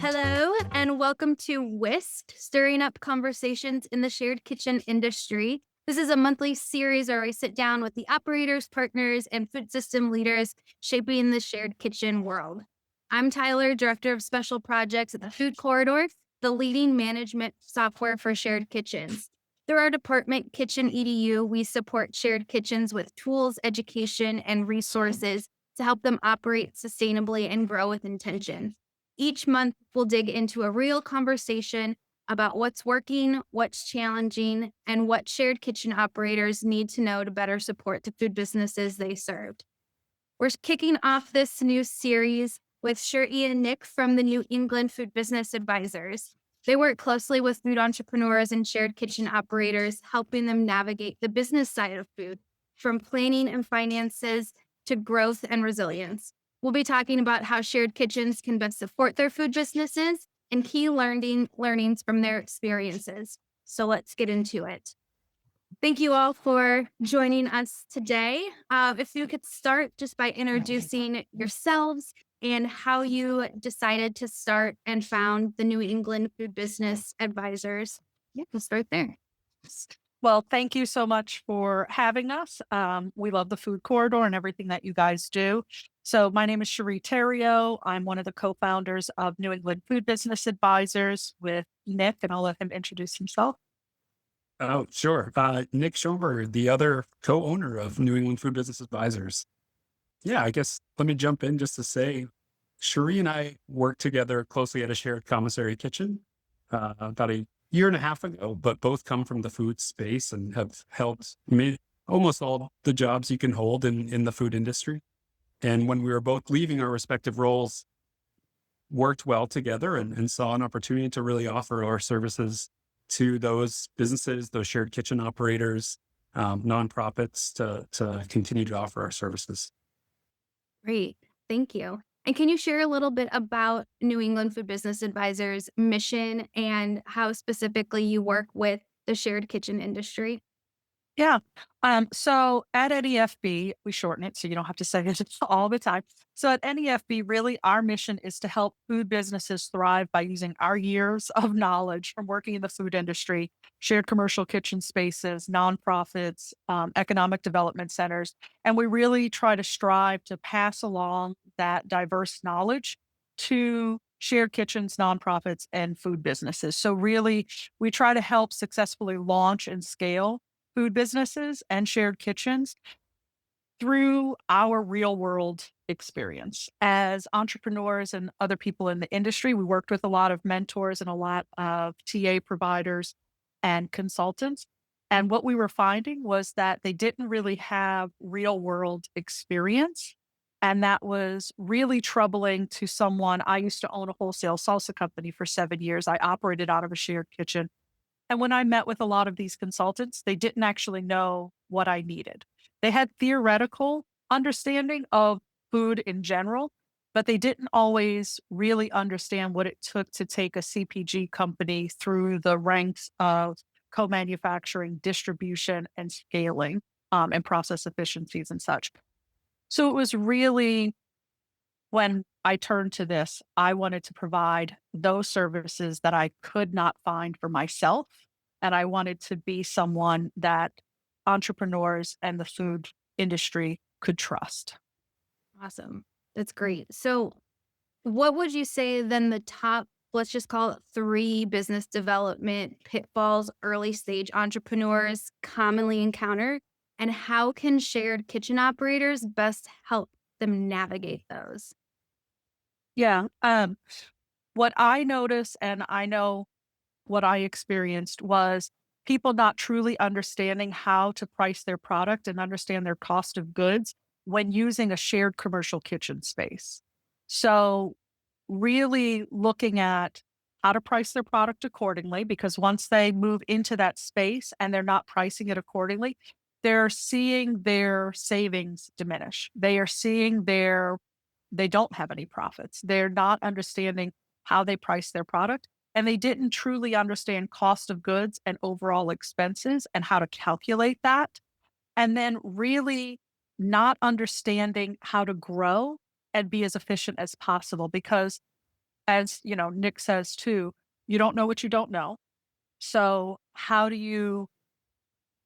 Hello, and welcome to Whisked, stirring up conversations in the shared kitchen industry. This is a monthly series where I sit down with the operators, partners, and food system leaders shaping the shared kitchen world. I'm Tyler, Director of Special Projects at the Food Corridor, the leading management software for shared kitchens. Through our department, Kitchen EDU, we support shared kitchens with tools, education, and resources to help them operate sustainably and grow with intention. Each month, we'll dig into a real conversation about what's working, what's challenging, and what shared kitchen operators need to know to better support the food businesses they serve. We're kicking off this new series with Sherie and Nick from the New England Food Business Advisors. They work closely with food entrepreneurs and shared kitchen operators, helping them navigate the business side of food, from planning and finances to growth and resilience. We'll be talking about how shared kitchens can best support their food businesses and key learnings from their experiences. So let's get into it. Thank you all for joining us today. If you could start just by introducing yourselves and how you decided to start and found the New England Food Business Advisors. Yeah, we'll start there. Well, thank you so much for having us. We love the food corridor and everything that you guys do. So my name is Sherie Theriault. I'm one of the co-founders of New England Food Business Advisors with Nick, and I'll let him introduce himself. Oh, sure. Nick Schonberger, the other co-owner of New England Food Business Advisors. Yeah, I guess let me jump in just to say, Sherie and I worked together closely at a shared commissary kitchen about a year and a half ago, but both come from the food space and have held almost all the jobs you can hold in the food industry. And when we were both leaving our respective roles, worked well together and saw an opportunity to really offer our services to those businesses, those shared kitchen operators, nonprofits to continue to offer our services. Great. Thank you. And can you share a little bit about New England Food Business Advisors' mission and how specifically you work with the shared kitchen industry? Yeah. So at NEFB, we shorten it so you don't have to say it all the time. So at NEFB, really our mission is to help food businesses thrive by using our years of knowledge from working in the food industry, shared commercial kitchen spaces, nonprofits, economic development centers. And we really try to strive to pass along that diverse knowledge to shared kitchens, nonprofits, and food businesses. So really, we try to help successfully launch and scale food businesses and shared kitchens through our real world experience. As entrepreneurs and other people in the industry, we worked with a lot of mentors and a lot of TA providers and consultants. And what we were finding was that they didn't really have real world experience. And that was really troubling to someone. I used to own a wholesale salsa company for 7 years. I operated out of a shared kitchen. And when I met with a lot of these consultants, they didn't actually know what I needed. They had theoretical understanding of food in general, but they didn't always really understand what it took to take a CPG company through the ranks of co-manufacturing, distribution, and scaling, and process efficiencies and such. So it was really when I turned to this, I wanted to provide those services that I could not find for myself. And I wanted to be someone that entrepreneurs and the food industry could trust. Awesome. That's great. So, what would you say then the top, let's just call it three business development pitfalls early stage entrepreneurs commonly encounter? And how can shared kitchen operators best help them navigate those? Yeah. What I noticed, and I know what I experienced, was people not truly understanding how to price their product and understand their cost of goods when using a shared commercial kitchen space. So, really looking at how to price their product accordingly, because once they move into that space and they're not pricing it accordingly, they're seeing their savings diminish. They are seeing they don't have any profits. They're not understanding how they price their product, and they didn't truly understand cost of goods and overall expenses and how to calculate that. And then really not understanding how to grow and be as efficient as possible, because as Nick says too, you don't know what you don't know. So how do you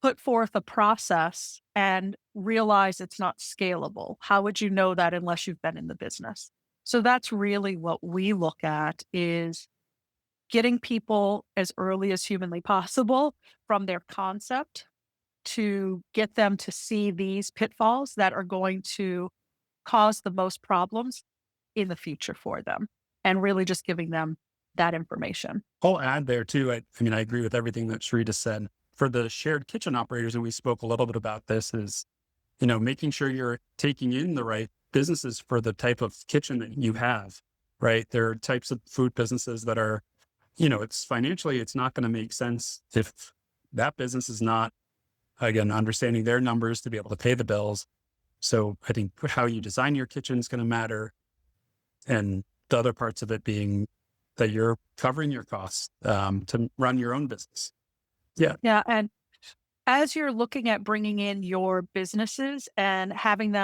put forth a process and realize it's not scalable? How would you know that unless you've been in the business? So that's really what we look at, is getting people as early as humanly possible from their concept to get them to see these pitfalls that are going to cause the most problems in the future for them, and really just giving them that information. I'll add there too. I mean, I agree with everything that Sherie just said. For the shared kitchen operators, and we spoke a little bit about this, is, making sure you're taking in the right businesses for the type of kitchen that you have, right? There are types of food businesses that are, it's financially, it's not going to make sense if that business is not, again, understanding their numbers to be able to pay the bills. So I think how you design your kitchen is going to matter. And the other parts of it being that you're covering your costs to run your own business. Yeah. Yeah. And as you're looking at bringing in your businesses and having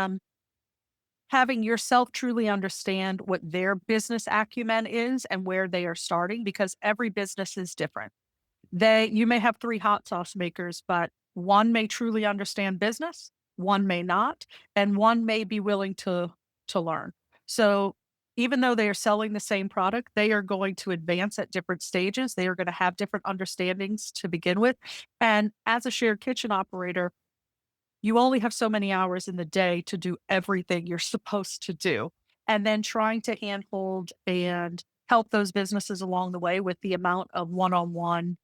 yourself truly understand what their business acumen is and where they are starting, because every business is different. You may have 3 hot sauce makers, but one may truly understand business, one may not, and one may be willing to learn. So even though they are selling the same product, they are going to advance at different stages. They are going to have different understandings to begin with. And as a shared kitchen operator, you only have so many hours in the day to do everything you're supposed to do. And then trying to handhold and help those businesses along the way with the amount of one-on-one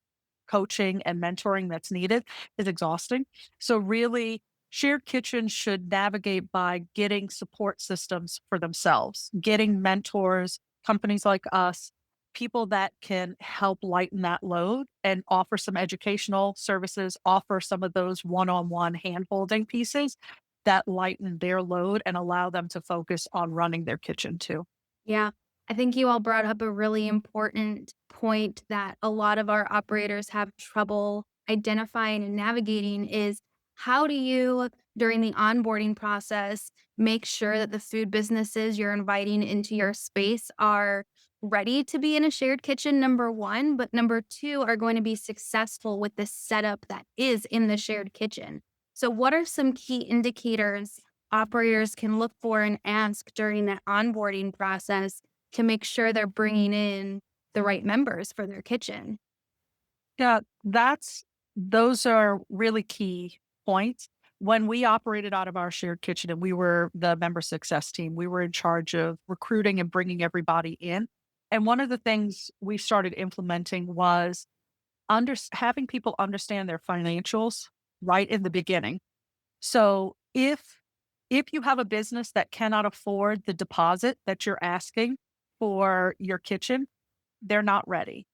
coaching and mentoring that's needed is exhausting. So really, shared kitchens should navigate by getting support systems for themselves, getting mentors, companies like us, people that can help lighten that load and offer some educational services, offer some of those one-on-one hand-holding pieces that lighten their load and allow them to focus on running their kitchen too. Yeah. I think you all brought up a really important point that a lot of our operators have trouble identifying and navigating is how do you, during the onboarding process, make sure that the food businesses you're inviting into your space are ready to be in a shared kitchen, number one, but number two, are going to be successful with the setup that is in the shared kitchen. So, what are some key indicators operators can look for and ask during that onboarding process to make sure they're bringing in the right members for their kitchen? Yeah, those are really key points. When we operated out of our shared kitchen and we were the member success team, we were in charge of recruiting and bringing everybody in. And one of the things we started implementing was having people understand their financials right in the beginning. So if you have a business that cannot afford the deposit that you're asking for your kitchen, they're not ready.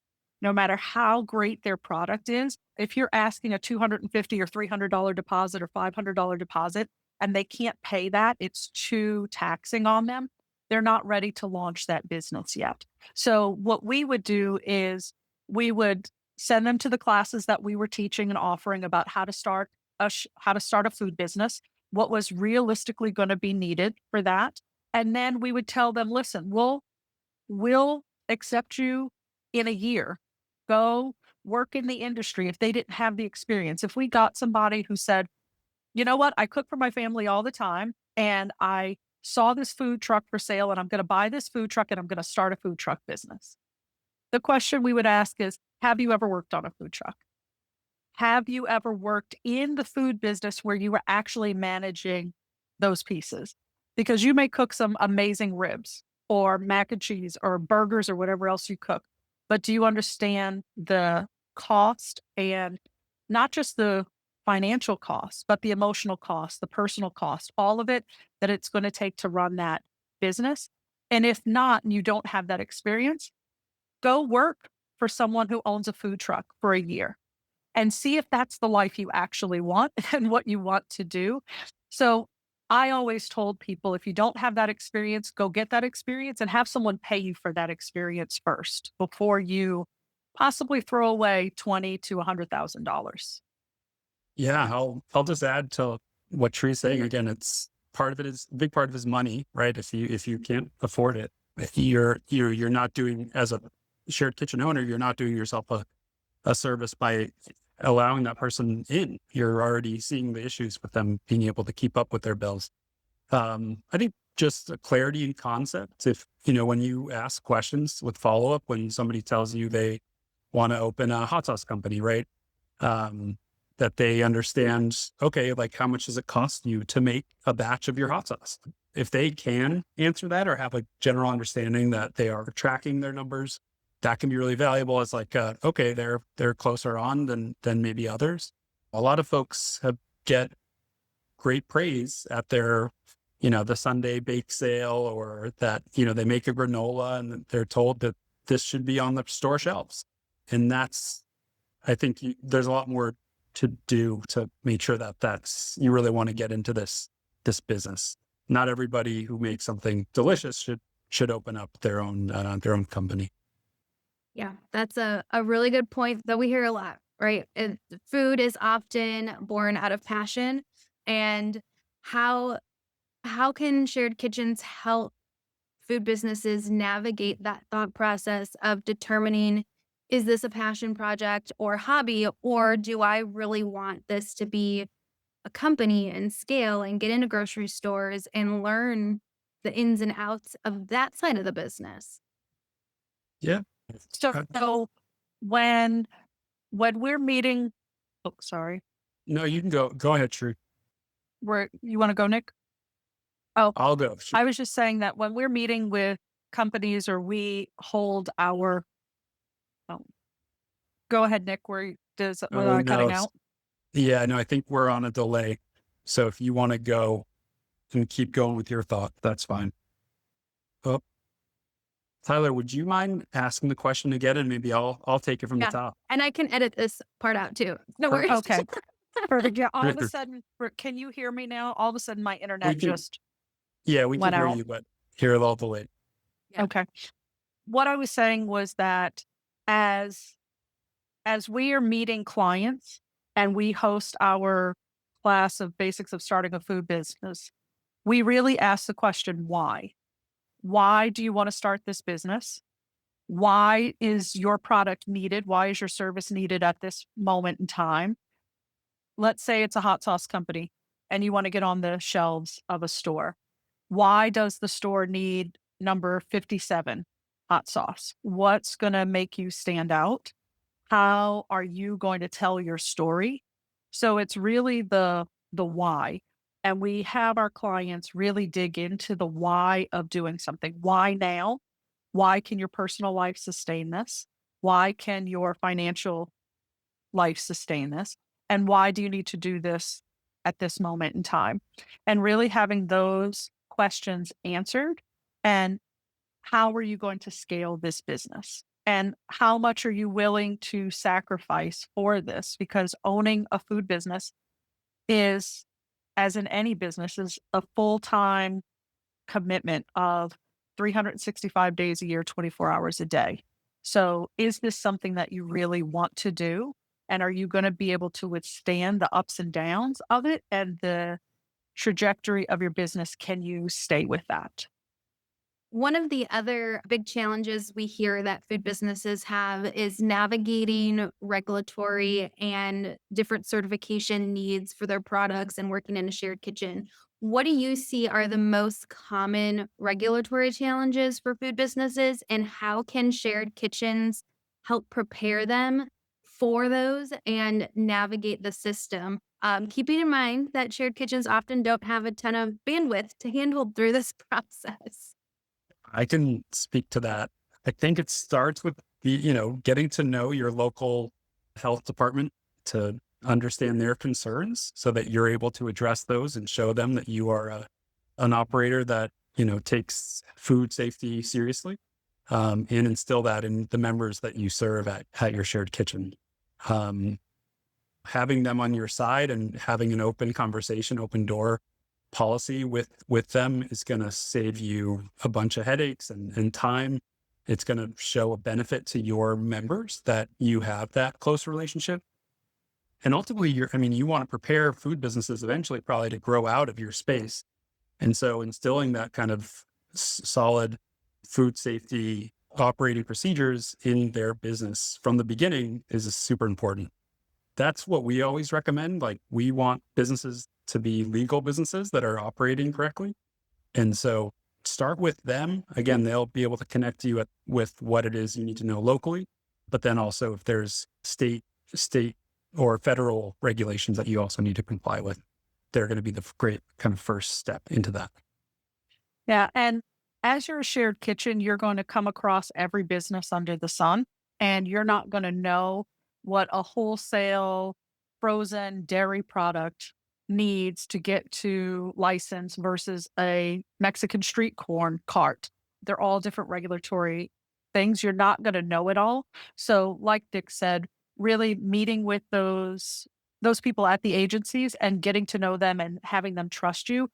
No matter how great their product is, if you're asking a $250 or $300 deposit or $500 deposit and they can't pay that, it's too taxing on them. They're not ready to launch that business yet. So what we would do is we would send them to the classes that we were teaching and offering about how to start how to start a food business, what was realistically going to be needed for that. And then we would tell them, listen, we'll accept you in a year. Go work in the industry if they didn't have the experience. If we got somebody who said, you know what, I cook for my family all the time and I saw this food truck for sale and I'm going to buy this food truck and I'm going to start a food truck business. The question we would ask is, have you ever worked on a food truck? Have you ever worked in the food business where you were actually managing those pieces? Because you may cook some amazing ribs or mac and cheese or burgers or whatever else you cook. But do you understand the cost, and not just the financial cost, but the emotional cost, the personal cost, all of it that it's going to take to run that business? And if not, and you don't have that experience, go work for someone who owns a food truck for a year and see if that's the life you actually want and what you want to do. So I always told people, if you don't have that experience, go get that experience and have someone pay you for that experience first before you possibly throw away $20 to $100,000. Yeah. I'll just add to what Tree's saying. Again, it's part of it is a big part of his money, right? If you can't afford it. you're not doing, as a shared kitchen owner, you're not doing yourself a service by allowing that person in. You're already seeing the issues with them being able to keep up with their bills. I think just a clarity in concept. If, when you ask questions with follow up, when somebody tells you they want to open a hot sauce company, right? That they understand, okay, like how much does it cost you to make a batch of your hot sauce? If they can answer that or have a general understanding that they are tracking their numbers, that can be really valuable as like, okay, they're closer on than maybe others. A lot of folks get great praise at their, the Sunday bake sale, or that, they make a granola and they're told that this should be on the store shelves. And I think there's a lot more to do to make sure that you really want to get into this business. Not everybody who makes something delicious should open up their own company. Yeah, that's a really good point that we hear a lot, right? Food is often born out of passion, and how can shared kitchens help food businesses navigate that thought process of determining, is this a passion project or hobby, or do I really want this to be a company and scale and get into grocery stores and learn the ins and outs of that side of the business? Yeah. Uh, So when we're meeting, oh, sorry, no, you can go ahead, True. you want to go, Nick? Oh, I'll go. I was just saying that when we're meeting with companies or we hold our, oh, go ahead, Nick, Oh, without cutting no. out. Yeah, no, I think we're on a delay. So if you want to go and keep going with your thought, that's fine. Oh, Tyler, would you mind asking the question again, and maybe I'll take it from the Yeah. top. And I can edit this part out too. No Perfect. worries. Okay, perfect. Yeah, all of a sudden, can you hear me now? All of a sudden, my We internet can, just yeah, we can went hear out. you, but hear it all delayed. Yeah. Okay. What I was saying was that as we are meeting clients and we host our class of basics of starting a food business, we really ask the question, why? Why do you want to start this business? Why is your product needed? Why is your service needed at this moment in time? Let's say it's a hot sauce company and you want to get on the shelves of a store. Why does the store need number 57 hot sauce? What's going to make you stand out? How are you going to tell your story? So it's really the why. And we have our clients really dig into the why of doing something. Why now? Why can your personal life sustain this? Why can your financial life sustain this? And why do you need to do this at this moment in time? And really having those questions answered. And how are you going to scale this business? And how much are you willing to sacrifice for this? Because owning a food business is, as in any business, is a full-time commitment of 365 days a year, 24 hours a day. So is this something that you really want to do? And are you going to be able to withstand the ups and downs of it and the trajectory of your business? Can you stay with that? One of the other big challenges we hear that food businesses have is navigating regulatory and different certification needs for their products and working in a shared kitchen. What do you see are the most common regulatory challenges for food businesses, and how can shared kitchens help prepare them for those and navigate the system? Keeping in mind that shared kitchens often don't have a ton of bandwidth to handle through this process. I can speak to that. I think it starts with getting to know your local health department to understand their concerns so that you're able to address those and show them that you are an operator that, takes food safety seriously, and instill that in the members that you serve at your shared kitchen. Um, Having them on your side and having an open conversation, open door policy with them is going to save you a bunch of headaches and time. It's going to show a benefit to your members that you have that close relationship. And ultimately, you want to prepare food businesses eventually probably to grow out of your space. And so instilling that kind of solid food safety operating procedures in their business from the beginning is super important. That's what we always recommend. Like, we want businesses to be legal businesses that are operating correctly. And so start with them. Again, they'll be able to connect you with what it is you need to know locally. But then also, if there's state or federal regulations that you also need to comply with, they're going to be the great kind of first step into that. Yeah. And as you're a shared kitchen, you're going to come across every business under the sun, and you're not going to know what a wholesale frozen dairy product needs to get to license versus a Mexican street corn cart. They're all different regulatory things. You're not going to know it all. So, like Dick said, really meeting with those people at the agencies and getting to know them and having them trust you,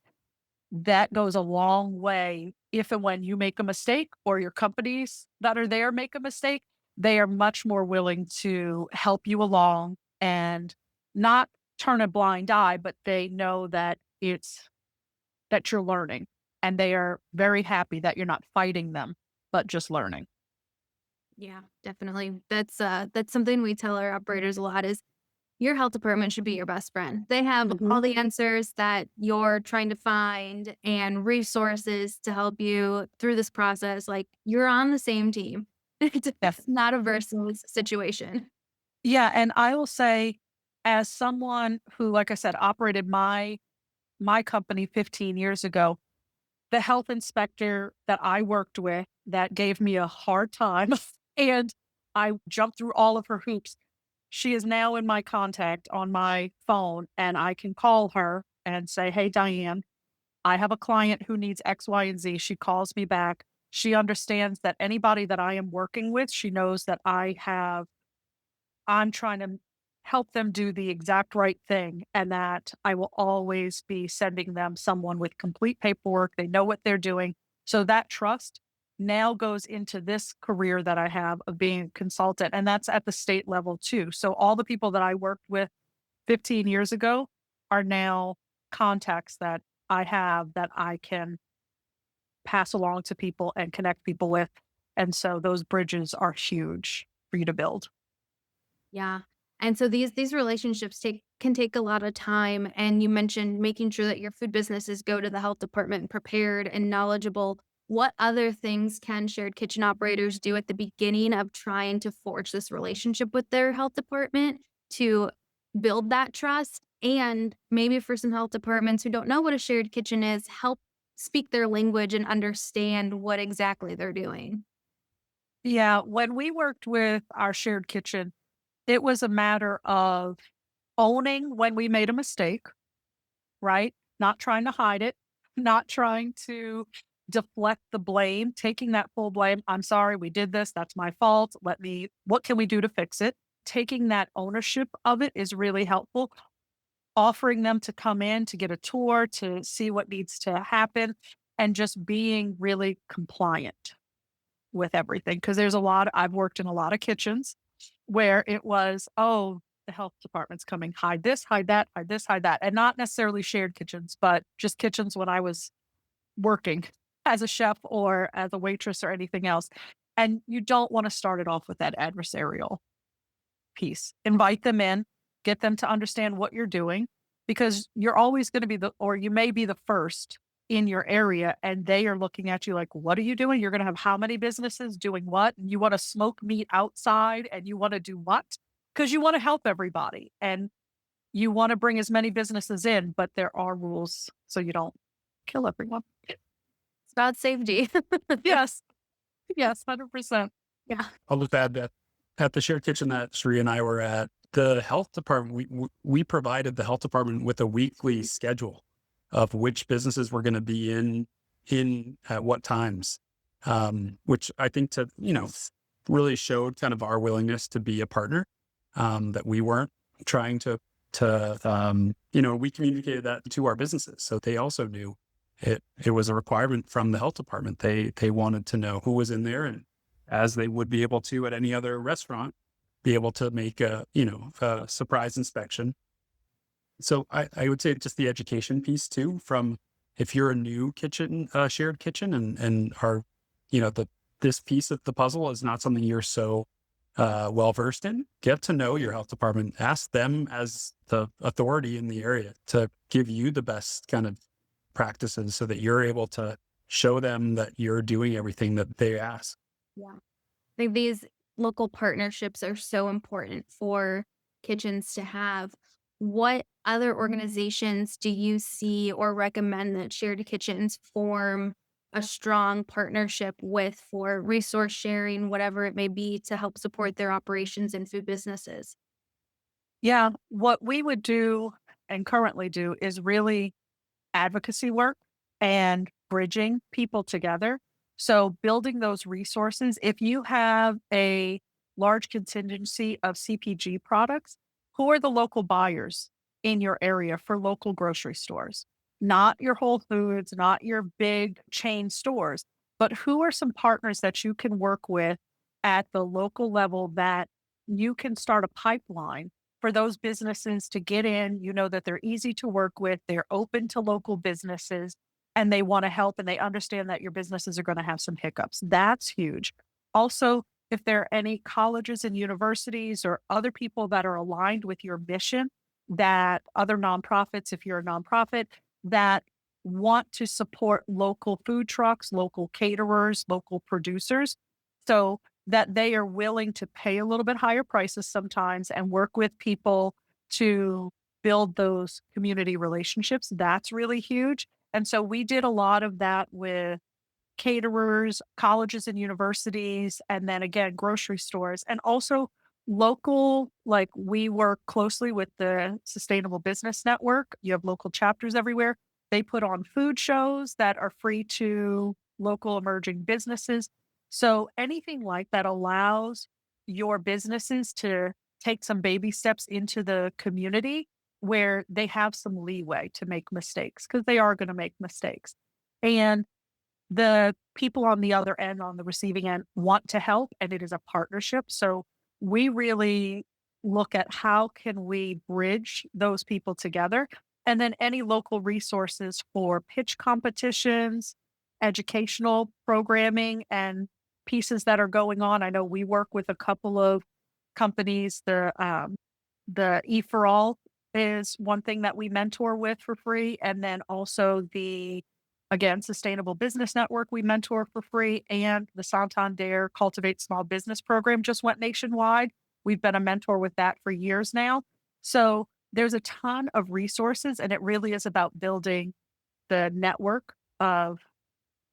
that goes a long way. If and when you make a mistake or your companies that are there make a mistake, they are much more willing to help you along and not turn a blind eye, but they know that that you're learning, and they are very happy that you're not fighting them, but just learning. Yeah, definitely. That's something we tell our operators a lot is your health department should be your best friend. They have Mhm. all the answers that you're trying to find and resources to help you through this process. Like, you're on the same team. Yes. It's not a versus situation. Yeah, and I will say, as someone who, like I said, operated my company 15 years ago, the health inspector that I worked with that gave me a hard time and I jumped through all of her hoops. She is now in my contact on my phone, and I can call her and say, "Hey, Diane, I have a client who needs X, Y, and Z." She calls me back. She understands that anybody that I am working with, she knows that I'm trying to help them do the exact right thing, and that I will always be sending them someone with complete paperwork. They know what they're doing. So that trust now goes into this career that I have of being a consultant, and that's at the state level too. So all the people that I worked with 15 years ago are now contacts that I have that I can pass along to people and connect people with. And so those bridges are huge for you to build. Yeah. And so these relationships can take a lot of time. And you mentioned making sure that your food businesses go to the health department prepared and knowledgeable. What other things can shared kitchen operators do at the beginning of trying to forge this relationship with their health department to build that trust? And maybe for some health departments who don't know what a shared kitchen is, help speak their language and understand what exactly they're doing. Yeah, when we worked with our shared kitchen, it was a matter of owning when we made a mistake, right? Not trying to hide it, not trying to deflect the blame, taking that full blame. "I'm sorry, we did this. That's my fault. What can we do to fix it?" Taking that ownership of it is really helpful. Offering them to come in to get a tour, to see what needs to happen, and just being really compliant with everything. Because I've worked in a lot of kitchens where it was, "Oh, the health department's coming. Hide this, hide that, hide this, hide that." And not necessarily shared kitchens, but just kitchens when I was working as a chef or as a waitress or anything else. And you don't want to start it off with that adversarial piece. Invite them in, get them to understand what you're doing, because you're always going to be or you may be the first in your area, and they are looking at you like, "What are you doing? You're going to have how many businesses doing what? And you want to smoke meat outside, and you want to do what?" Because you want to help everybody and you want to bring as many businesses in, but there are rules so you don't kill everyone. It's about safety. Yes. Yes. 100%. Yeah. I'll just add that at the shared kitchen that Sherie and I were at, the health department, we provided the health department with a weekly schedule of which businesses were going to be in at what times, which I think really showed kind of our willingness to be a partner, that we weren't trying to we communicated that to our businesses, so they also knew it was a requirement from the health department. They wanted to know who was in there, and as they would be able to at any other restaurant, be able to make a surprise inspection. So I would say just the education piece too, from if you're a new kitchen, shared kitchen and are, this piece of the puzzle is not something you're so well versed in, get to know your health department. Ask them as the authority in the area to give you the best kind of practices so that you're able to show them that you're doing everything that they ask. Yeah. I think these local partnerships are so important for kitchens to have. What other organizations do you see or recommend that shared kitchens form a strong partnership with for resource sharing, whatever it may be, to help support their operations and food businesses? Yeah, what we would do and currently do is really advocacy work and bridging people together. So, building those resources, if you have a large contingency of CPG products, who are the local buyers in your area for local grocery stores? Not your Whole Foods, not your big chain stores, but who are some partners that you can work with at the local level that you can start a pipeline for those businesses to get in. You know that they're easy to work with, they're open to local businesses, and they want to help and they understand that your businesses are going to have some hiccups. That's huge. Also, if there are any colleges and universities or other people that are aligned with your mission, that other nonprofits, if you're a nonprofit, that want to support local food trucks, local caterers, local producers. So that they are willing to pay a little bit higher prices sometimes and work with people to build those community relationships. That's really huge. And so we did a lot of that with caterers, colleges and universities, and then again, grocery stores, and also local. Like we work closely with the Sustainable Business Network. You have local chapters everywhere. They put on food shows that are free to local emerging businesses. So anything like that allows your businesses to take some baby steps into the community where they have some leeway to make mistakes because they are going to make mistakes. And the people on the other end, on the receiving end, want to help, and it is a partnership. So we really look at how can we bridge those people together, and then any local resources for pitch competitions, educational programming, and pieces that are going on. I know we work with a couple of companies. The E for All is one thing that we mentor with for free, and then also the again, Sustainable Business Network, we mentor for free, and the Santander Cultivate Small Business Program just went nationwide. We've been a mentor with that for years now. So there's a ton of resources, and it really is about building the network of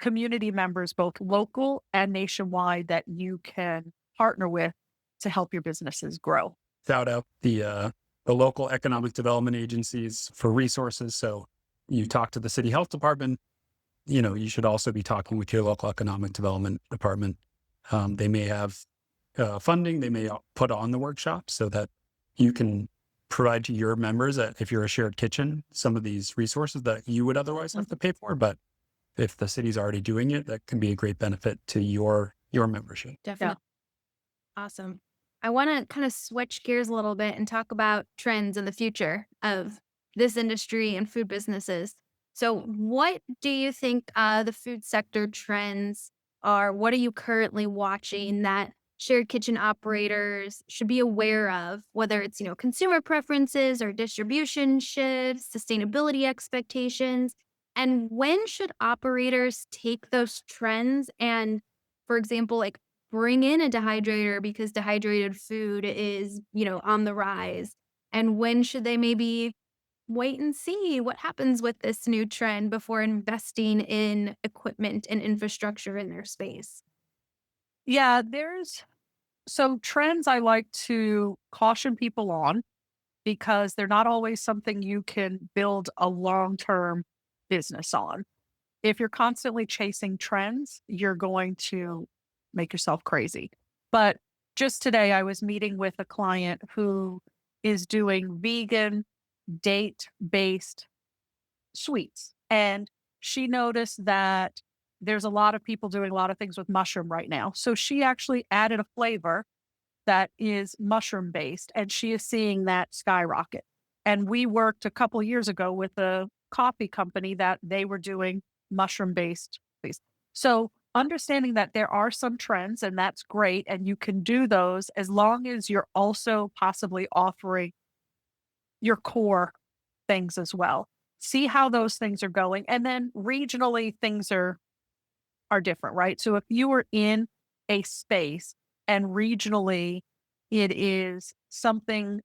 community members, both local and nationwide, that you can partner with to help your businesses grow. Shout out the local economic development agencies for resources. So you talk to the city health department. You should also be talking with your local economic development department. They may have funding, they may put on the workshop so that you can provide to your members, if you're a shared kitchen, some of these resources that you would otherwise have to pay for. But if the city's already doing it, that can be a great benefit to your membership. Definitely. Awesome. I want to kind of switch gears a little bit and talk about trends in the future of this industry and food businesses. So, what do you think the food sector trends are? What are you currently watching that shared kitchen operators should be aware of, whether it's, consumer preferences or distribution shifts, sustainability expectations? And when should operators take those trends and, for example, like bring in a dehydrator because dehydrated food is, on the rise? And when should they maybe wait and see what happens with this new trend before investing in equipment and infrastructure in their space? Yeah, there's some trends I like to caution people on because they're not always something you can build a long term business on. If you're constantly chasing trends, you're going to make yourself crazy. But just today, I was meeting with a client who is doing vegan, date based sweets. And she noticed that there's a lot of people doing a lot of things with mushroom right now. So she actually added a flavor that is mushroom based, and she is seeing that skyrocket. And we worked a couple years ago with a coffee company that they were doing mushroom based. So understanding that there are some trends and that's great. And you can do those as long as you're also possibly offering your core things as well. See how those things are going. And then regionally, things are different, right? So if you were in a space and regionally it is something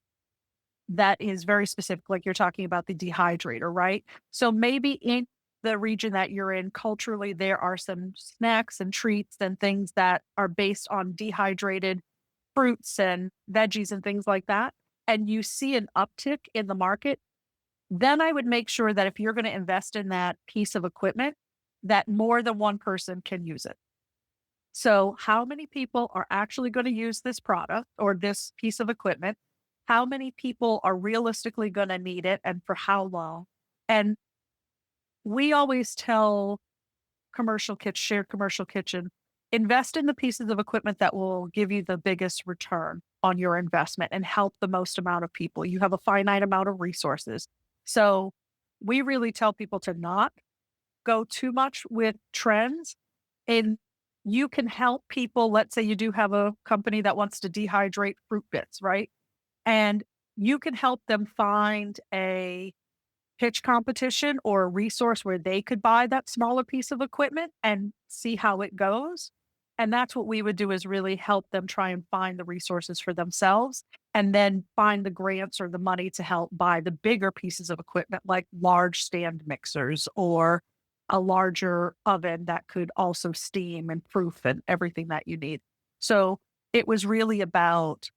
that is very specific, like you're talking about the dehydrator, right? So maybe in the region that you're in, culturally, there are some snacks and treats and things that are based on dehydrated fruits and veggies and things like that. And you see an uptick in the market, then I would make sure that if you're going to invest in that piece of equipment, that more than one person can use it. So, how many people are actually going to use this product or this piece of equipment? How many people are realistically going to need it and for how long? And we always tell shared commercial kitchen, invest in the pieces of equipment that will give you the biggest return on your investment and help the most amount of people. You have a finite amount of resources. So, we really tell people to not go too much with trends and you can help people. Let's say you do have a company that wants to dehydrate fruit bits, right? And you can help them find a pitch competition or a resource where they could buy that smaller piece of equipment and see how it goes. And that's what we would do is really help them try and find the resources for themselves and then find the grants or the money to help buy the bigger pieces of equipment like large stand mixers or a larger oven that could also steam and proof and everything that you need. So it was really about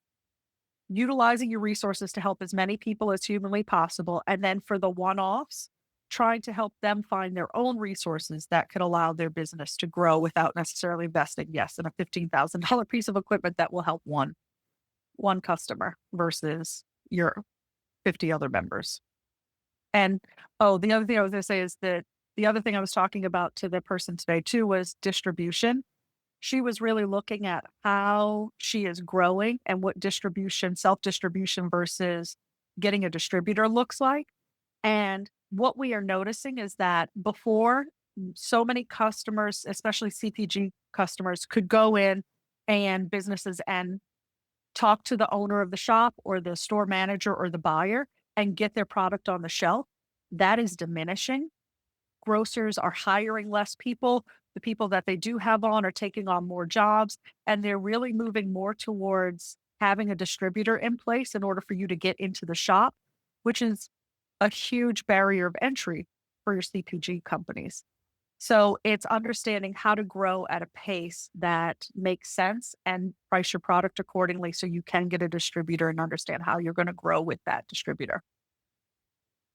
utilizing your resources to help as many people as humanly possible. And then for the one offs, trying to help them find their own resources that could allow their business to grow without necessarily investing, yes, in a $15,000 piece of equipment that will help one customer versus your 50 other members. And oh, the other thing I was going to say is that the other thing I was talking about to the person today too was distribution. She was really looking at how she is growing and what distribution, self distribution versus getting a distributor looks like. And what we are noticing is that before, so many customers, especially CPG customers, could go in and businesses and talk to the owner of the shop or the store manager or the buyer and get their product on the shelf. That is diminishing. Grocers are hiring less people. The people that they do have on are taking on more jobs, and they're really moving more towards having a distributor in place in order for you to get into the shop, which is a huge barrier of entry for your CPG companies. So it's understanding how to grow at a pace that makes sense and price your product accordingly so you can get a distributor and understand how you're going to grow with that distributor.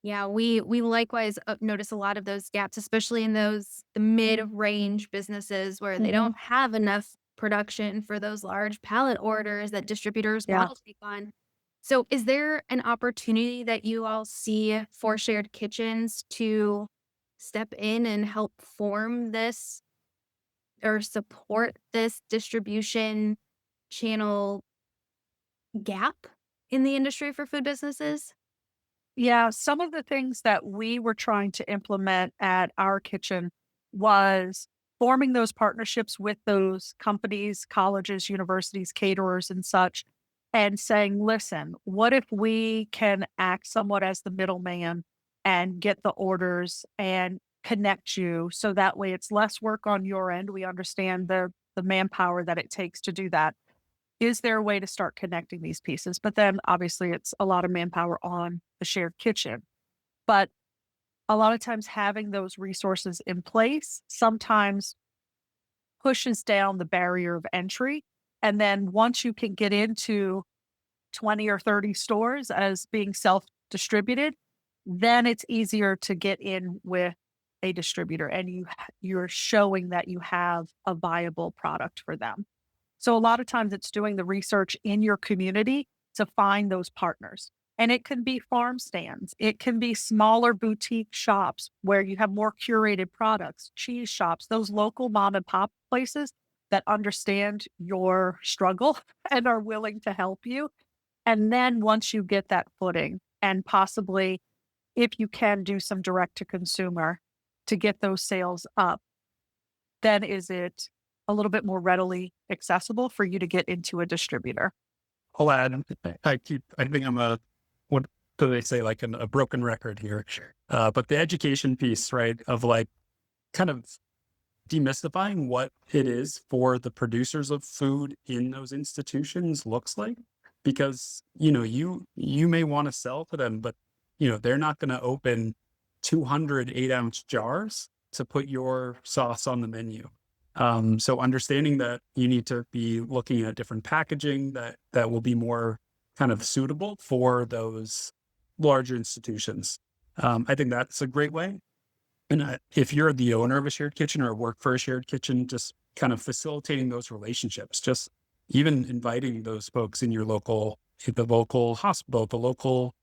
Yeah, we likewise notice a lot of those gaps, especially in the mid-range businesses where they Mhm. don't have enough production for those large pallet orders that distributors Yeah. want to take on. So, is there an opportunity that you all see for shared kitchens to step in and help form this or support this distribution channel gap in the industry for food businesses? Yeah, some of the things that we were trying to implement at our kitchen was forming those partnerships with those companies, colleges, universities, caterers, and such, and saying, listen, what if we can act somewhat as the middleman and get the orders and connect you so that way it's less work on your end. We understand the manpower that it takes to do that. Is there a way to start connecting these pieces? But then obviously it's a lot of manpower on the shared kitchen. But a lot of times having those resources in place sometimes pushes down the barrier of entry. And then once you can get into 20 or 30 stores as being self distributed, then it's easier to get in with a distributor and you're showing that you have a viable product for them. So a lot of times it's doing the research in your community to find those partners. And it can be farm stands. It can be smaller boutique shops where you have more curated products, cheese shops, those local mom and pop places that understand your struggle and are willing to help you. And then once you get that footing and possibly if you can do some direct to consumer to get those sales up, then is it a little bit more readily accessible for you to get into a distributor. I'll add, I think I'm what do they say, like a broken record here. Sure. But the education piece, right, of like kind of demystifying what it is for the producers of food in those institutions looks like, because, you may want to sell to them, but, they're not going to open 200 8-ounce jars to put your sauce on the menu. So understanding that you need to be looking at different packaging that will be more kind of suitable for those larger institutions. I think that's a great way. And if you're the owner of a shared kitchen or work for a shared kitchen, just kind of facilitating those relationships, just even inviting those folks in the local hospital, the local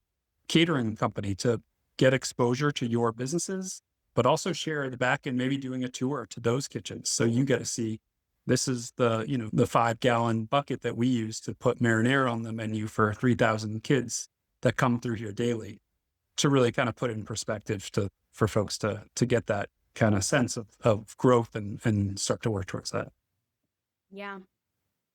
catering company to get exposure to your businesses, but also share the back and maybe doing a tour to those kitchens. So you get to see, this is the 5-gallon bucket that we use to put marinara on the menu for 3,000 kids that come through here daily, to really kind of put it in perspective for folks to get that kind of sense of growth and start to work towards that. Yeah.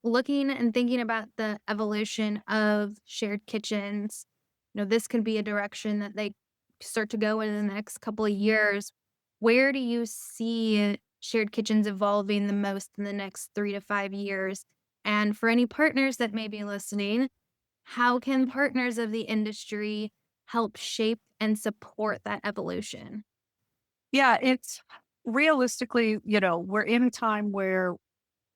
Looking and thinking about the evolution of shared kitchens, this could be a direction that they start to go in the next couple of years. Where do you see shared kitchens evolving the most in the next 3 to 5 years? And for any partners that may be listening, how can partners of the industry help shape and support that evolution? Yeah, it's realistically, we're in a time where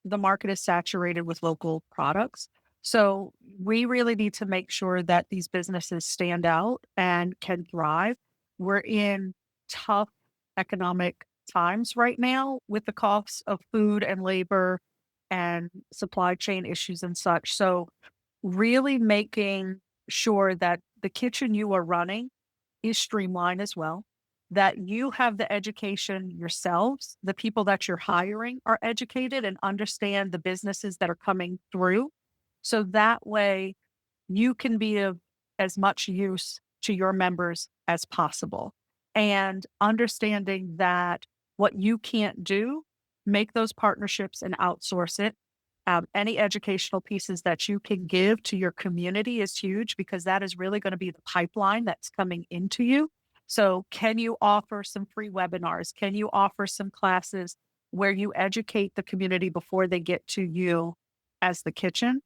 the market is saturated with local products. So we really need to make sure that these businesses stand out and can thrive. We're in tough economic times right now with the costs of food and labor and supply chain issues and such. So really making sure that the kitchen you are running is streamlined as well, that you have the education yourselves, the people that you're hiring are educated and understand the businesses that are coming through. So that way you can be of as much use to your members as possible. And understanding that what you can't do, make those partnerships and outsource it. Any educational pieces that you can give to your community is huge, because that is really going to be the pipeline that's coming into you. So, can you offer some free webinars? Can you offer some classes where you educate the community before they get to you as the kitchen?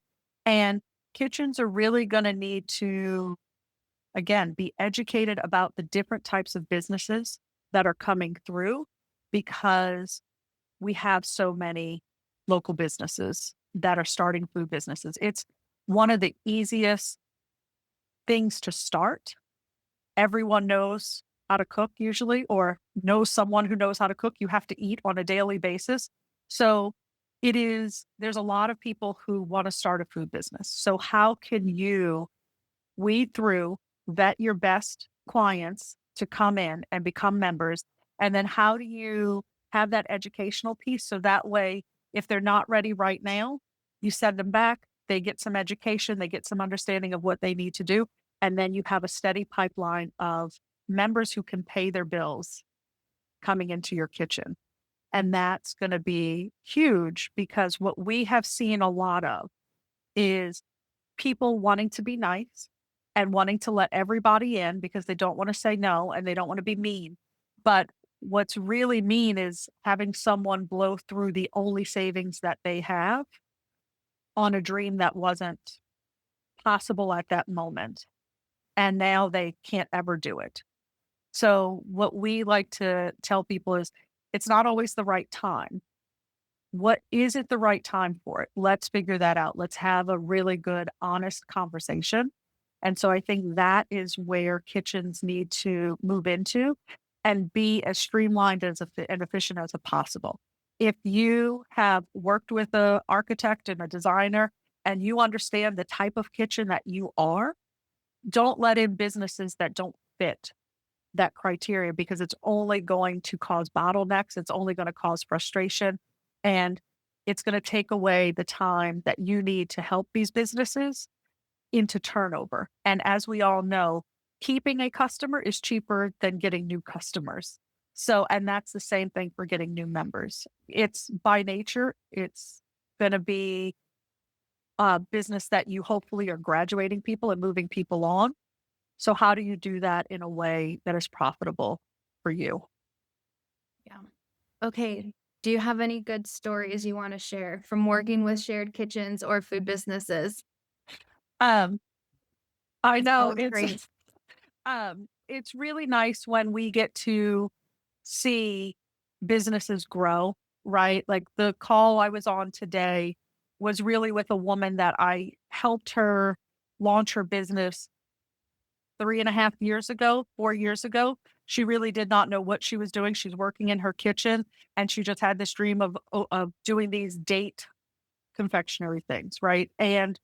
And kitchens are really going to need to, again, be educated about the different types of businesses that are coming through, because we have so many local businesses that are starting food businesses. It's one of the easiest things to start. Everyone knows how to cook usually, or knows someone who knows how to cook. You have to eat on a daily basis. So there's a lot of people who want to start a food business. So how can you weed through, vet your best clients to come in and become members? And then how do you have that educational piece? So that way, if they're not ready right now, you send them back, they get some education, they get some understanding of what they need to do. And then you have a steady pipeline of members who can pay their bills coming into your kitchen. And that's going to be huge, because what we have seen a lot of is people wanting to be nice and wanting to let everybody in because they don't want to say no and they don't want to be mean. But what's really mean is having someone blow through the only savings that they have on a dream that wasn't possible at that moment. And now they can't ever do it. So what we like to tell people is, it's not always the right time. What is it the right time for it? Let's figure that out. Let's have a really good, honest conversation. And so I think that is where kitchens need to move into and be as streamlined and efficient as possible. If you have worked with an architect and a designer and you understand the type of kitchen that you are, don't let in businesses that don't fit that criteria, because it's only going to cause bottlenecks. It's only going to cause frustration, and it's going to take away the time that you need to help these businesses into turnover. And as we all know, keeping a customer is cheaper than getting new customers. So, and that's the same thing for getting new members. It's by nature, it's going to be a business that you hopefully are graduating people and moving people on. So, how do you do that in a way that is profitable for you? Yeah. Okay. Do you have any good stories you want to share from working with shared kitchens or food businesses? Um, I It's know always great. it's really nice when we get to see businesses grow, right? Like the call I was on today was really with a woman that I helped her launch her business 3.5 years ago, 4 years ago. She really did not know what she was doing. She's working in her kitchen and she just had this dream of doing these date confectionery things, right? And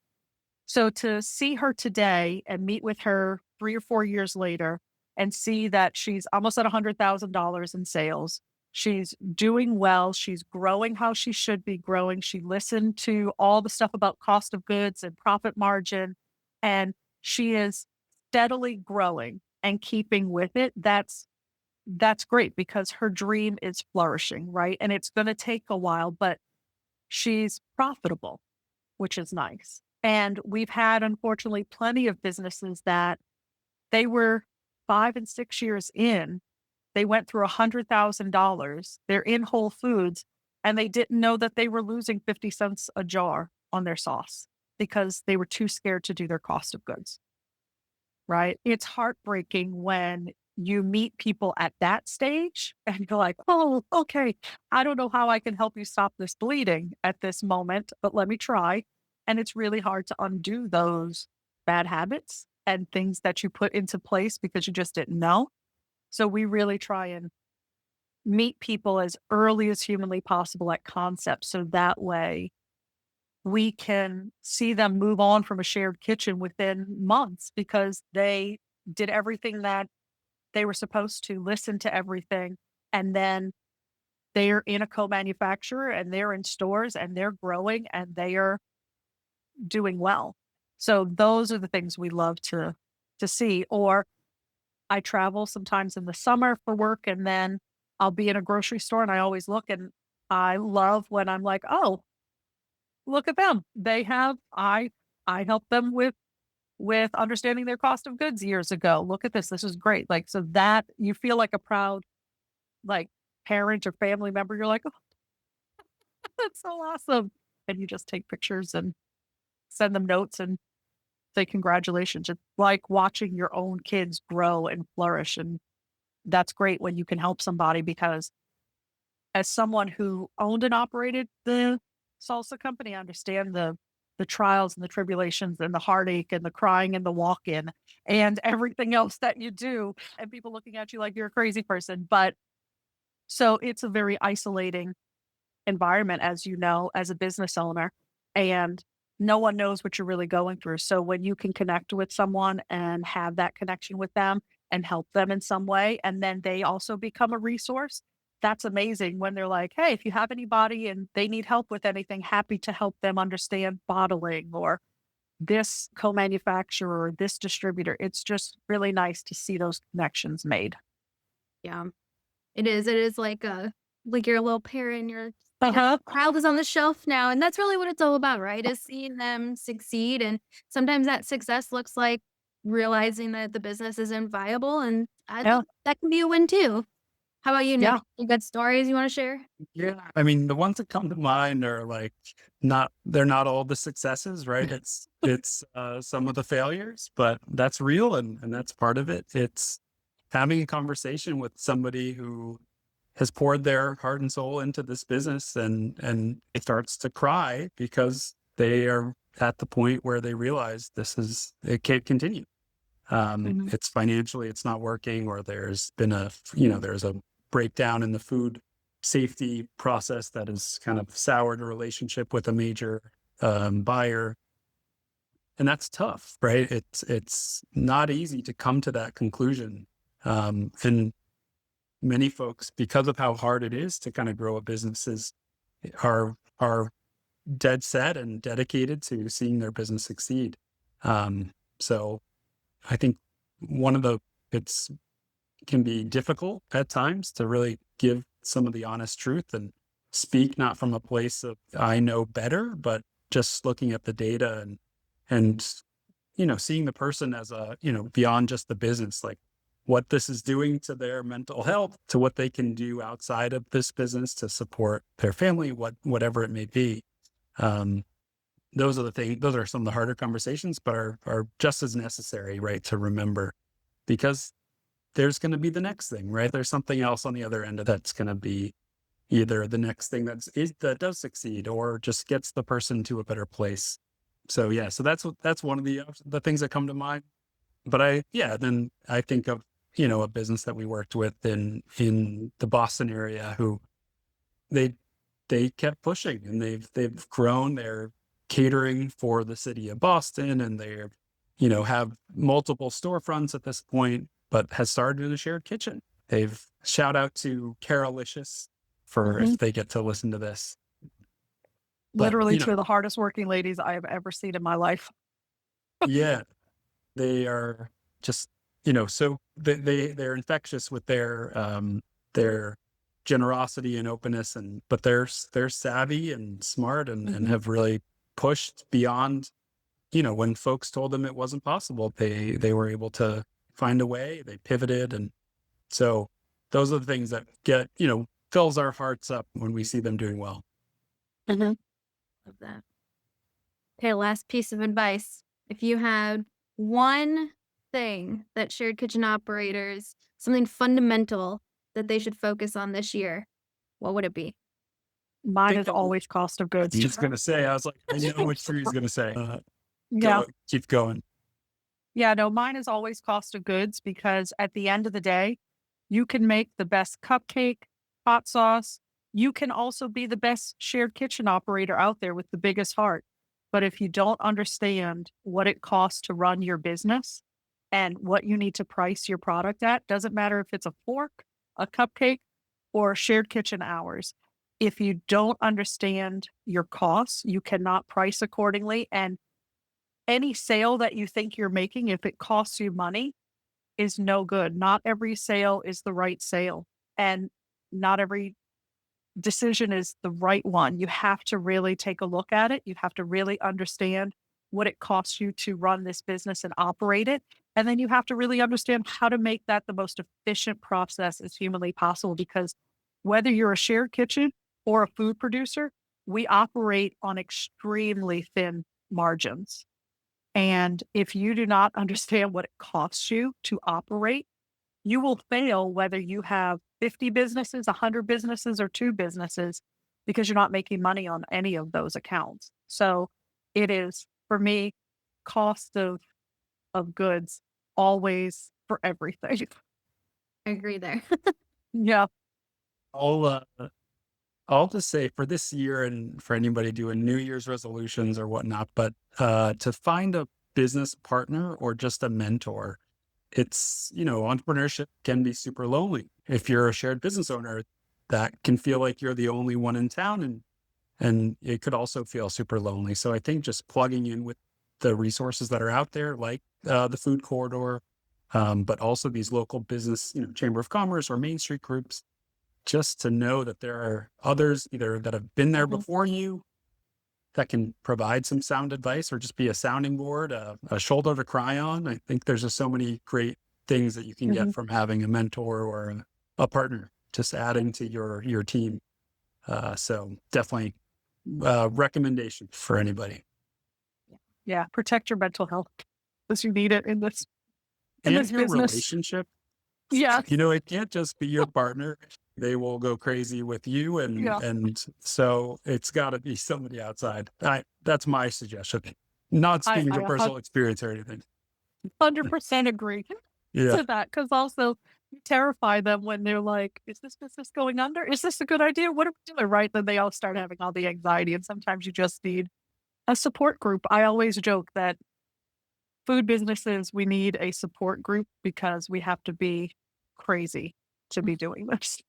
so to see her today and meet with her 3 or 4 years later and see that she's almost at $100,000 in sales, she's doing well, she's growing how she should be growing. She listened to all the stuff about cost of goods and profit margin, and she is steadily growing and keeping with it. That's great because her dream is flourishing, right? And it's going to take a while, but she's profitable, which is nice. And we've had, unfortunately, plenty of businesses that they were 5 and 6 years in. They went through $100,000. They're in Whole Foods and they didn't know that they were losing 50 cents a jar on their sauce because they were too scared to do their cost of goods, right? It's heartbreaking when you meet people at that stage and you're like, oh, okay, I don't know how I can help you stop this bleeding at this moment, but let me try. And it's really hard to undo those bad habits and things that you put into place because you just didn't know. So we really try and meet people as early as humanly possible at concept. So that way we can see them move on from a shared kitchen within months because they did everything that they were supposed to, listen to everything, and then they're in a co-manufacturer and they're in stores and they're growing and they are doing well. So those are the things we love to see. Or I travel sometimes in the summer for work and then I'll be in a grocery store and I always look and I love when I'm like, "Oh, look at them. They have I helped them with understanding their cost of goods years ago. Look at this. This is great." Like so that you feel like a proud like parent or family member. You're like, "Oh, that's so awesome." And you just take pictures and send them notes and say congratulations. It's like watching your own kids grow and flourish. And that's great when you can help somebody because as someone who owned and operated the salsa company, I understand the trials and the tribulations and the heartache and the crying and the walk-in and everything else that you do and people looking at you like you're a crazy person. But so it's a very isolating environment, as you know, as a business owner, and no one knows what you're really going through. So when you can connect with someone and have that connection with them and help them in some way, and then they also become a resource, that's amazing when they're like, hey, if you have anybody and they need help with anything, happy to help them understand bottling or this co-manufacturer or this distributor. It's just really nice to see those connections made. Yeah. It is. It is like you're a little parent, your Uh-huh. child is on the shelf now, and that's really what it's all about, right? Is seeing them succeed, and sometimes that success looks like realizing that the business isn't viable, and I Yeah. think that can be a win too. How about you, Nick? Yeah. You got stories you wanna share? Yeah. I mean, the ones that come to mind are like they're not all the successes, right? It's some of the failures, but that's real and that's part of it. It's having a conversation with somebody who has poured their heart and soul into this business and it starts to cry because they are at the point where they realize it can't continue. Mhm. It's financially it's not working, or there's a breakdown in the food safety process that has kind of soured a relationship with a major buyer, and that's tough, right? It's not easy to come to that conclusion, and many folks, because of how hard it is to kind of grow a business, are dead set and dedicated to seeing their business succeed. So I think one of the it's can be difficult at times to really give some of the honest truth and speak not from a place of I know better, but just looking at the data and seeing the person as a, beyond just the business, like what this is doing to their mental health, to what they can do outside of this business to support their family, whatever it may be. Um, those are the things, those are some of the harder conversations, but are just as necessary, right, to remember because there's going to be the next thing, right? There's something else on the other end of that's going to be either the next thing that does succeed or just gets the person to a better place. So yeah, so that's one of the things that come to mind. But then I think of a business that we worked with in the Boston area who they they kept pushing and they've grown. They're catering for the city of Boston and they're have multiple storefronts at this point, but has started in a shared kitchen. They've shout out to Carolicious for Mhm. if they get to listen to this. But Literally two of the hardest working ladies I have ever seen in my life. yeah, they are just so they're infectious with their generosity and openness, and but they're savvy and smart and Mhm. have really pushed beyond when folks told them it wasn't possible. They were able to find a way. They pivoted, and so those are the things that get fills our hearts up when we see them doing well. Mhm. Love that. Okay, last piece of advice. If you had one thing that shared kitchen operators, something fundamental that they should focus on this year, what would it be? Mine Think is always cost of goods. Just gonna say, I was like, I know what Sherie's gonna say. Yeah. Go, keep going. Yeah, no, mine is always cost of goods because at the end of the day, you can make the best cupcake, hot sauce. You can also be the best shared kitchen operator out there with the biggest heart. But if you don't understand what it costs to run your business and what you need to price your product at, doesn't matter if it's a fork, a cupcake, or shared kitchen hours. If you don't understand your costs, you cannot price accordingly. And any sale that you think you're making, if it costs you money, is no good. Not every sale is the right sale, and not every decision is the right one. You have to really take a look at it. You have to really understand what it costs you to run this business and operate it. And then you have to really understand how to make that the most efficient process as humanly possible. Because whether you're a shared kitchen or a food producer, we operate on extremely thin margins. And if you do not understand what it costs you to operate, you will fail whether you have 50 businesses, 100 businesses, or two businesses because you're not making money on any of those accounts. So it is, for me, cost of goods always for everything. I agree there. Yeah. I'll I'll just say for this year and for anybody doing New Year's resolutions or whatnot, but to find a business partner or just a mentor, it's entrepreneurship can be super lonely. If you're a shared business owner, that can feel like you're the only one in town, and it could also feel super lonely. So I think just plugging in with the resources that are out there, like the food corridor, but also these local business, chamber of commerce or Main Street groups, just to know that there are others either that have been there Mhm. before you that can provide some sound advice or just be a sounding board, a shoulder to cry on. I think there's just so many great things that you can get Mhm. from having a mentor or a partner, just adding to your team. So definitely recommendation for anybody. Yeah. Protect your mental health because you need it in And this your business. relationship, Yeah. it can't just be your partner. They will go crazy with you, Yeah. and so it's got to be somebody outside. That's my suggestion. Not speaking I from personal experience or anything. 100% agree Yeah. to that, because also you terrify them when they're like, "Is this business going under? Is this a good idea? What are we doing?" Right? Then they all start having all the anxiety, and sometimes you just need a support group. I always joke that food businesses, we need a support group because we have to be crazy to be doing this.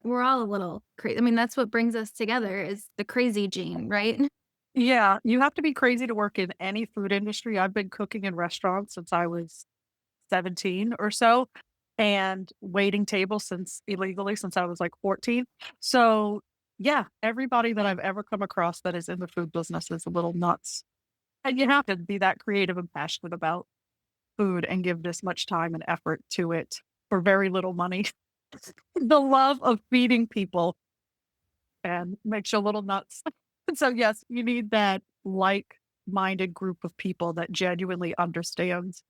We're all a little crazy. I mean, that's what brings us together is the crazy gene, right? Yeah, you have to be crazy to work in any food industry. I've been cooking in restaurants since I was 17 or so. and waiting tables since illegally since I was like 14. So yeah, everybody that I've ever come across that is in the food business is a little nuts. And you have to be that creative and passionate about food and give this much time and effort to it for very little money. The love of feeding people and makes you a little nuts. So yes, you need that like-minded group of people that genuinely understands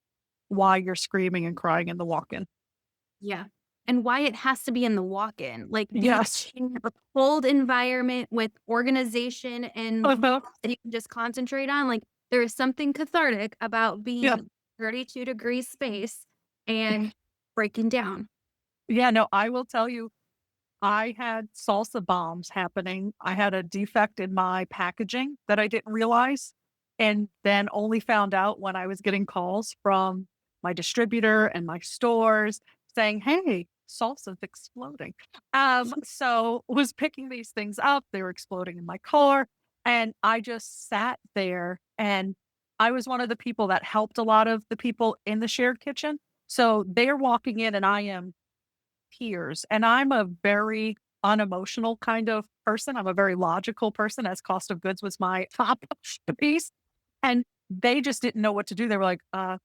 why you're screaming and crying in the walk-in. Yeah. And why it has to be in the walk-in, like, being Yes. in a cold environment with organization and Uh-huh. that you can just concentrate on, like, there is something cathartic about Yeah. being 32 degrees space and breaking down. Yeah, no, I will tell you, I had salsa bombs happening. I had a defect in my packaging that I didn't realize, and then only found out when I was getting calls from my distributor and my stores saying, "Hey, salsa's exploding." So was picking these things up. They were exploding in my car, and I just sat there. And I was one of the people that helped a lot of the people in the shared kitchen. So they're walking in, and I am peers. And I'm a very unemotional kind of person. I'm a very logical person, as cost of goods was my top piece. And they just didn't know what to do. They were like,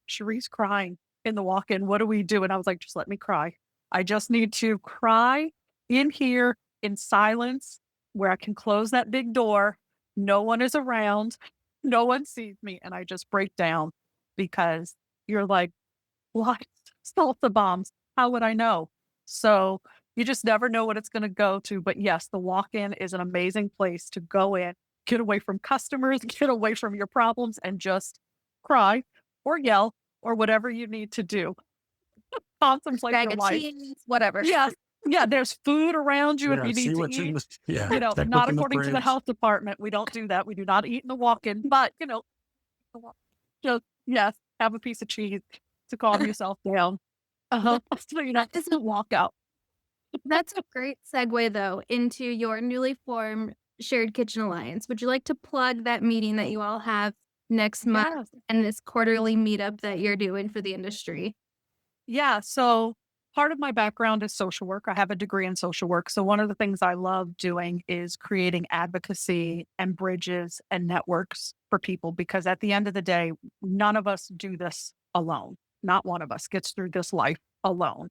Cherie's crying in the walk-in. What do we do? And I was like, just let me cry. I just need to cry in here in silence where I can close that big door. No one is around. No one sees me. And I just break down because you're like, what? Salsa bombs. How would I know? So you just never know what it's going to go to. But yes, the walk in is an amazing place to go in, get away from customers, get away from your problems, and just cry or yell or whatever you need to do. Contemplate Bag your of life. cheese, whatever. Yes. Yeah, there's food around you if Yeah, you see need to what's in eat. the yeah, check Not what's in the according to the fridge. health department. We don't do that. We do not eat in the walk in, but just, yes, have a piece of cheese to calm yourself down. Uh-huh. So you're not just a walkout. That's a great segue, though, into your newly formed Shared Kitchen Alliance. Would you like to plug that meeting that you all have next month Yes. and this quarterly meetup that you're doing for the industry? Yeah. So part of my background is social work. I have a degree in social work. So one of the things I love doing is creating advocacy and bridges and networks for people because at the end of the day, none of us do this alone. Not one of us gets through this life alone.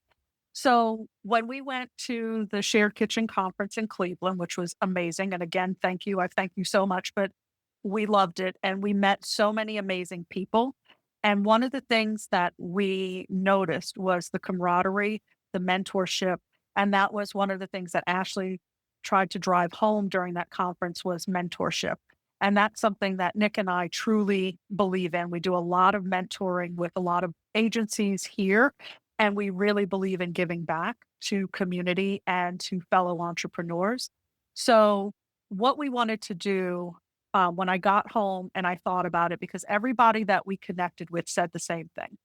So when we went to the Shared Kitchen Conference in Cleveland, which was amazing, and again, thank you. I thank you so much, but we loved it and we met so many amazing people. And one of the things that we noticed was the camaraderie, the mentorship, and that was one of the things that Ashley tried to drive home during that conference was mentorship. And that's something that Nick and I truly believe in. We do a lot of mentoring with a lot of agencies here and we really believe in giving back to community and to fellow entrepreneurs. So, what we wanted to do when I got home and I thought about it, because everybody that we connected with said the same thing.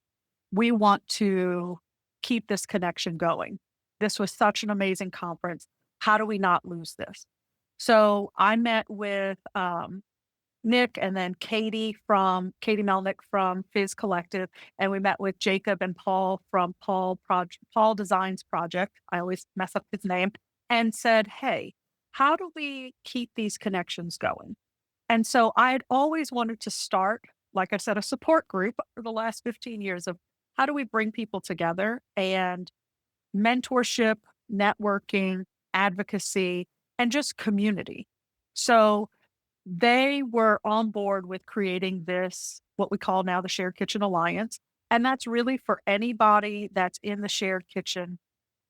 We want to keep this connection going. This was such an amazing conference. How do we not lose this? So, I met with Nick and then Katie Melnick from Fizz Collective, and we met with Jacob and Paul from Paul Designs Project. I always mess up his name, and said, "Hey, how do we keep these connections going?" And so I had always wanted to start, like I said, a support group for the last 15 years of how do we bring people together and mentorship, networking, advocacy, and just community. So they were on board with creating this, what we call now the Shared Kitchen Alliance. And that's really for anybody that's in the shared kitchen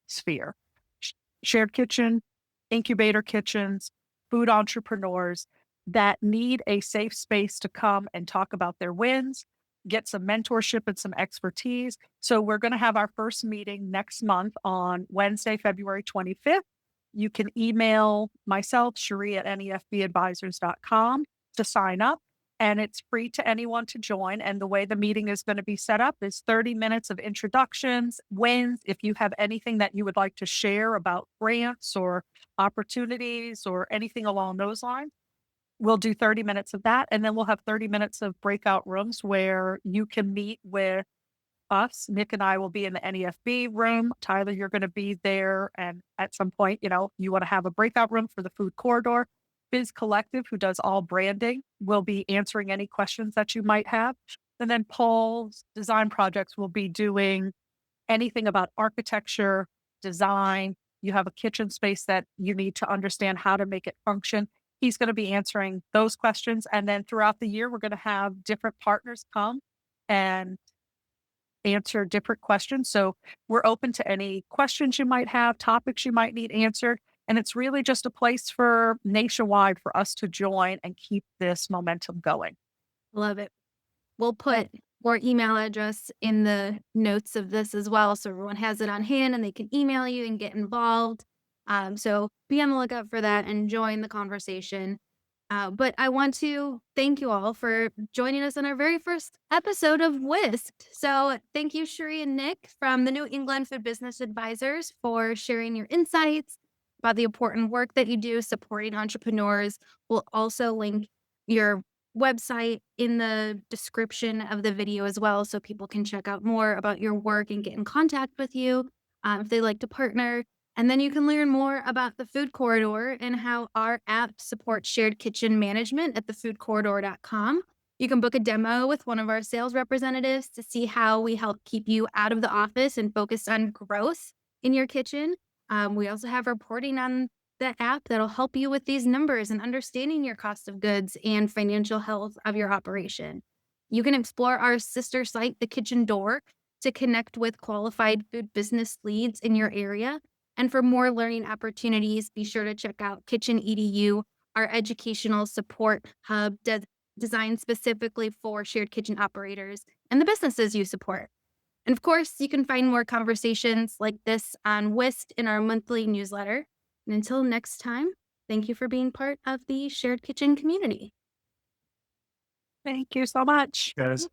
sphere. Sh- Shared kitchen, incubator kitchens, food entrepreneurs that need a safe space to come and talk about their wins, get some mentorship and some expertise. So we're going to have our first meeting next month on Wednesday, February 25th. You can email myself, Sherie at nefbadvisors.com to sign up. And it's free to anyone to join. And the way the meeting is going to be set up is 30 minutes of introductions, wins. If you have anything that you would like to share about grants or opportunities or anything along those lines, we'll do 30 minutes of that. And then we'll have 30 minutes of breakout rooms where you can meet with us. Nick and I will be in the NEFB room. Tyler, you're going to be there. And at some point, you want to have a breakout room for the food corridor. Biz Collective, who does all branding, will be answering any questions that you might have. And then Paul's design projects will be doing anything about architecture, design. You have a kitchen space that you need to understand how to make it function. He's going to be answering those questions. And then throughout the year, we're going to have different partners come and answer different questions. So we're open to any questions you might have, topics you might need answered. And it's really just a place for nationwide for us to join and keep this momentum going. Love it. We'll put your email address in the notes of this as well, so everyone has it on hand and they can email you and get involved. So be on the lookout for that and join the conversation. But I want to thank you all for joining us on our very first episode of Whisked. So thank you, Sherie and Nick from the New England Food Business Advisors, for sharing your insights about the important work that you do supporting entrepreneurs. We'll also link your website in the description of the video as well, so people can check out more about your work and get in contact with you if they'd like to partner. And then you can learn more about the food corridor and how our app supports shared kitchen management at thefoodcorridor.com. You can book a demo with one of our sales representatives to see how we help keep you out of the office and focused on growth in your kitchen. We also have reporting on the app that'll help you with these numbers and understanding your cost of goods and financial health of your operation. You can explore our sister site, The Kitchen Door, to connect with qualified food business leads in your area. And for more learning opportunities, be sure to check out Kitchen EDU, our educational support hub designed specifically for shared kitchen operators and the businesses you support. And of course, you can find more conversations like this on Whisked in our monthly newsletter. And until next time, thank you for being part of the Shared Kitchen community. Thank you so much. Guys.